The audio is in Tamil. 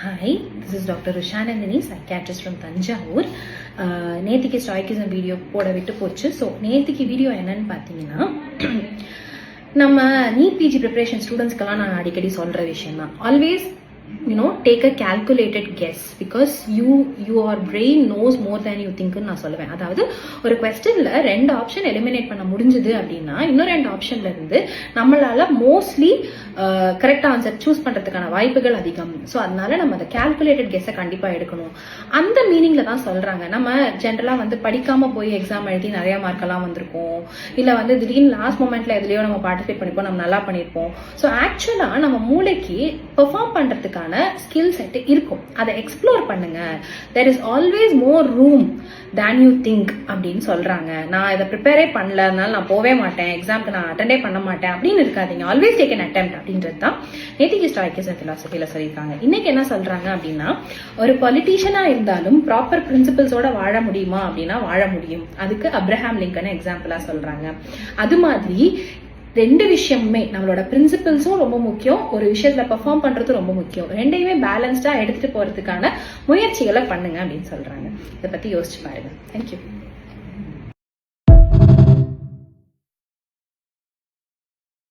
Hi, this is Dr. Rushanandini, psychiatrist from Tanjavur. நேத்திக்கு ஸ்டாய்கிசம் வீடியோ போட விட்டு போச்சு. ஸோ நேத்திக்கு வீடியோ என்னன்னு பார்த்தீங்கன்னா, நம்ம நீட் பிஜி ப்ரிப்பரேஷன் ஸ்டூடெண்ட்ஸ்க்கெல்லாம் நான் அடிக்கடி சொல்கிற விஷயம் தான். Always take a calculated guess because your brain knows more than you think நான் சொல்லுவேன். அதாவது ஒரு கொஸ்டின்ல 2 ஆப்ஷன் எலிமினேட் பண்ண முடிஞ்சது அப்படின்னா இன்னும் 2 ஆப்ஷன்ல இருந்து நம்மளால மோஸ்ட்லி கரெக்ட் ஆன்சர் சூஸ் பண்றதுக்கான வாய்ப்புகள் அதிகம். ஸோ அதனால நம்ம அந்த கால்குலேட்டட் கெஸ்ஸை கண்டிப்பா எடுக்கணும். அந்த மீனிங்ல தான் சொல்றாங்க. நம்ம ஜென்ரலா படிக்காம போய் எக்ஸாம் எழுதி நிறைய மார்க்கெல்லாம் வந்திருக்கோம், இல்ல திடீர்னு லாஸ்ட் மொமெண்ட்ல எதுலயோ நம்ம பார்ட்டிசிபேட் பண்ணிப்போம், நம்ம நல்லா பண்ணிருப்போம். ஸோ ஆக்சுவலா நம்ம மூளைக்கு பெர்ஃபார்ம் பண்றதுக்கான ஸ்கில் செட் இருக்கும். அதை எக்ஸ்ப்ளோர் பண்ணுங்க. there is always more room than you think அப்படின்னு சொல்றாங்க. நான் இதை ப்ரிப்பேரே பண்ணல, அதனால நான் போவே மாட்டேன், எக்ஸாம்க்கு நான் அட்டெண்டே பண்ண மாட்டேன் அப்படின்னு இருக்காதீங்க. ஆல்வேஸ் டேக் an attempt அப்படின்றது தான் நேத்திக்கு ஸ்டாய்கிசம் பிலாசபில சொல்லியிருக்காங்க. இன்னைக்கு என்ன சொல்றாங்க அப்படின்னா, ஒரு பொலிட்டீஷியனா இருந்தாலும் ப்ராப்பர் பிரின்சிபிள்ஸோட வாழ முடியுமா அப்படின்னா வாழ முடியும். அதுக்கு அப்ரஹாம் லிங்கன் எக்ஸாம்பிளா சொல்றாங்க. அது மாதிரி 2 விஷயமுமே, நம்மளோட பிரின்சிபிள்ஸும் ரொம்ப முக்கியம், ஒரு விஷயத்துல பெர்ஃபார்ம் பண்றது ரொம்ப முக்கியம். 2யுமே பேலன்ஸ்டா எடுத்துட்டு போறதுக்கான முயற்சிகளை பண்ணுங்க அப்படின்னு சொல்றாங்க. இதை பத்தி யோசிச்சு பாருங்க. தேங்க்யூ.